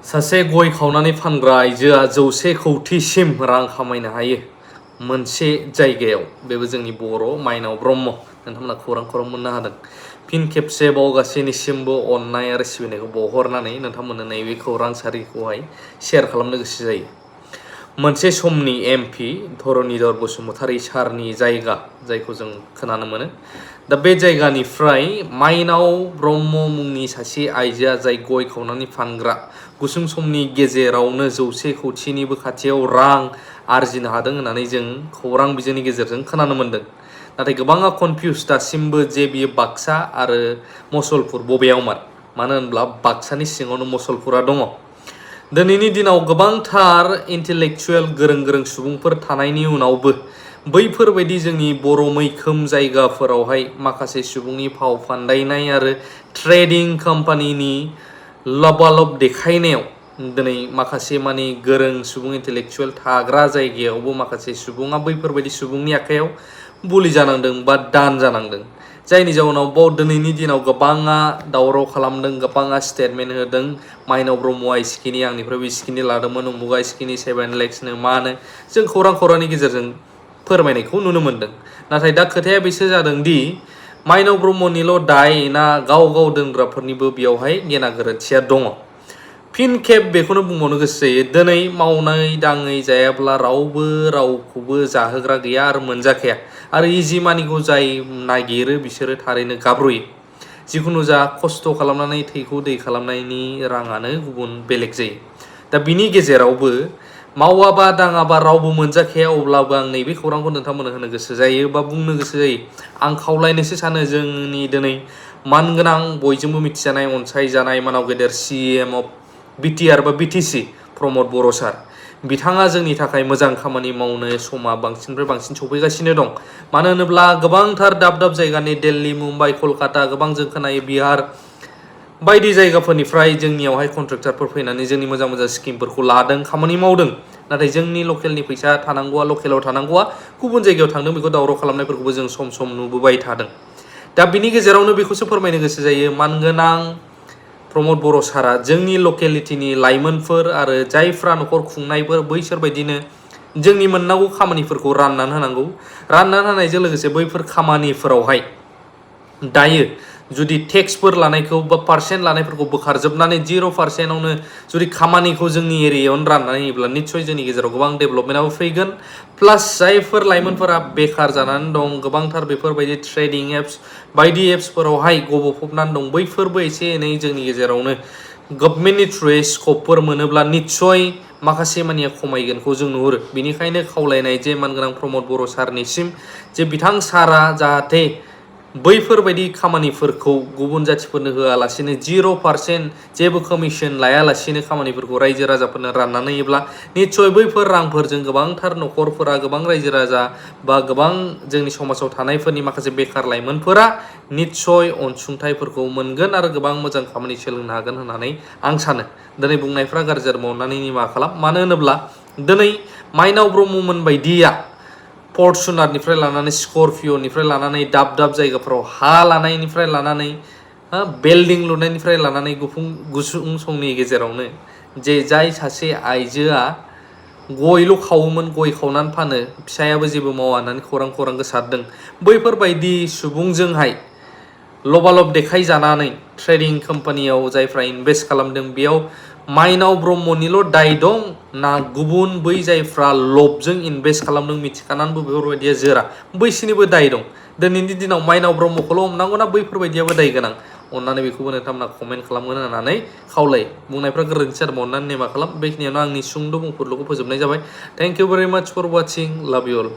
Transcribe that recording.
सासे गय खावनानै फानग्रा आइजोआ 100 कौटिसिम रां खामायनो हायो मोनसे जायगायाव। बेबो जोंनि बर' माइनाव ब्रह्म। नोंथांमोना खौरां मोननो हादों। फिन खेबसेबाव गासैनिसिमबो अननाय आरो सिबिनायखौ बावहरनानै नोंथांमोननो नैबे खौरांसारिखौहाय शेयार खालामनो गोसो जायो। मोनसे समनि MP धरनीधर बसुमतारी सारनि जायगा, जायखौ जों खोनानो मोनो। दा बे जायगानिफ्राय माइनाव ब्रह्म मुंनि सासे आइजोआ, जाय गय खावनानै फानग्रा, गुसुं समनि गेजेरावनो 100 कौटिनिबो खाथियाव रां आरजिनो हादों होननानै जों खौरां बिजोंनि गेजेरजों खोनानो मोन्दों। नाथाय गोबाङा कनफिउस दासिमबो जे बियो बाक्सा आरो मसलपुर बबेयावमोन। मानो होनब्ला बाक्सानि सिङावनो मसलपुरा दङ। दिनैनि दिनाव गोबांथार इन्टेलेक्चुएल गोरों सुबुंफोर थानायनि उनावबो बैफोरबायदि जोंनि बर' मैखोम जायगाफोरावहाय माखासे सुबुंनि फाव फान्दायनाय आरो ट्रेडिं कम्पानिनि लबालब देखायनायाव दिनै माखासे मानि गोरों सुबुं इन्टेलेक्चुएल थाग्रा जायगायावबो माखासे सुबुङा बैफोरबायदि सुबुंनि आखायाव बुलि जानांदों बा दान जानांदों। जायनि जाउनाव दिनैनि दिनाव गोबाङा दावराव खालामदों, गोबाङा स्टेटमेन्ट होदों। माइनाव ब्रह्मआ इसिखिनि, आंनिफ्रायबो इसिखिनि लादोंमोन, उमुगा इसिखिनि 7 lakhsनो मानो जों खौरांनि गेजेरजों फोरमायनायखौ नुनो मोन्दों। नाथाय दा खोथाया बेसो जादों दि माइनाव ब्रह्मनिल' दाय ना गाव दोनग्राफोरनिबो बेयावहाय गेना गोरोन्थिया दङ। फिन खेब बेखौनो बुंबावनो गोसो जायो, दिनै मावनाय दाङै जायाब्ला रावखौबो जाहोग्रा गैया आरो मोनजाखाया। आरो इजि मानिखौ जाय नागिरो बिसोरो थारैनो गाब्र'यो। जिखुनु जा खस्थ' खालामनानै थैखौ दै खालामनायनि राङानो गुबुन बेलेग जायो। दा बिनि गेजेरावबो मावाबा दाङाबा रावबो मोनजाखाया। अब्लाबो आं नैबे खौरांखौ नोंथांमोननो होनो गोसो जायो बा बुंनो गोसो जायो। आं खावलायनोसो सानो जोंनि दिनै मानगोनां, बयजोंबो मिथिजानाय, अनसायजानाय मानाव गेदेर CM अफ BTR बा BTC प्रमद बर' सार, बिथाङा जोंनि थाखाय मोजां खामानि मावनो समा बांसिननिफ्राय बांसिन सफैगासिनो दं। मानो होनोब्ला गोबांथार दाब जायगानि दिल्ली, मुम्बाइ, कलकाता, गोबां जों खोनायो बिहार बायदि जायगाफोरनिफ्राय जोंनियावहाय कन्ट्रेक्टरफोर फैनानै जोंनि मोजां स्किमफोरखौ लादों, खामानि मावदों। नाथाय जोंनि लकेलनि फैसा थानांगौआ, लकेलाव थानांगौआ गुबुन जायगायाव थांदों। बेखौ दावराव खालामनायफोरखौबो जों सम नुबोबाय थादों। दा बिनि गेजेरावनो बेखौसो फोरमायनो गोसो जायो, मानगोनां प्रमद बर' सारा जोंनि लकेलिटिनि लाइमोनफोर आरो जायफ्रा न'खर खुंनायफोर, बैसोर बायदिनो जोंनि मोननांगौ खामानिफोरखौ राननानै होनांगौ। राननानै होनायजों लोगोसे बैफोर खामानिफोरावहाय दायो जुदि टेक्सफोर लानायखौ बा पार्सेन्ट लानायफोरखौ बोखारजोबनानै 0%आवनो जुदि खामानिखौ जोंनि एरियायावनो राननानै होयोब्ला निस्सय जोंनि गेजेराव गोबां डेभेलपमेन्टआबो फैगोन। प्लास जायफोर लाइमोनफोरा बेखार जानानै दं, गोबांथार बेफोरबायदि ट्रेडिं एप्स बायदि एप्सफोरावहाय गबफबनानै दं, बैफोरबो एसे एनै जोंनि गेजेरावनो गभर्नमेन्टनि थ्रुयै स्कपफोर मोनोब्ला निस्सय माखासे मानिया खमायगोनखौ जों नुहुरो। बेनिखायनो खावलायनाय जे मानगोनां प्रमद बर' सारनिसिम जे बिथां सारा जाहाथे बैफोरबायदि खामानिफोरखौ गुबुन जाथिफोरनो होआलासिनो 0% जेबो कमिसन लायालासिनो खामानिफोरखौ रायजो राजाफोरनो राननानै होयोब्ला निस्सय बैफोर रांफोरजों गोबांथार न'खरफोरा, गोबां रायजो राजा बा गोबां जोंनि समाजाव थानायफोरनि माखासे बेखार लाइमोनफोरा निस्सय अनसुंथाइफोरखौ मोनगोन आरो गोबां मोजां खामानि सोलोंनो हागोन होननानै आं सानो। दिनै बुंनायफ्रा गाज्रि जादोंबा अननानै निमाहा खालाम। मानो होनोब्ला दिनै माइनाव ब्रह्ममोन बायदिया फर्चुनारनिफ्राय लानानै, स्करपिअनिफ्राय लानानै, दाब जायगाफोराव हा लानायनिफ्राय लानानै, बिल्डिं लुनायनिफ्राय लानानै गुसुं समनि गेजेरावनो जाय सासे आइजोआ गयल' खावोमोन, गय खावनानै फानो, फिसायाबो जेबो मावा होननानै खौरां गोसारदों। बैफोरबायदि सुबुंजोंहाय लबालब देखायजानानै ट्रेडिं कम्पानियाव जायफ्रा इनभेस्ट खालामदों, बेयाव माइनाव ब्रह्मनिल' दाय दं ना गुबुन बै जायफ्रा लबजों इनभेस्ट खालामदों, मिथिखानानैबो बेफोरबायदिया जोरा, बैसोरनिबो दाय दं? दिनैनि दिनाव माइनाव ब्रह्मखौल' हमनांगौ ना बैफोरबायदियाबो दाय गोनां? अननानै बेखौबो नोंथांमोना कमेन्ट खालामगोन होननानै खावलायो। बुंनायफ्रा गोरोन्थि जादोंबा अननानै निमाहा खालाम। बेखिनियावनो आंनि सुंद' बुंफुरलुखौ फोजोबनाय जाबाय। थेंक इउ भेरि माच फर वाचिं। लाभ इउ अल।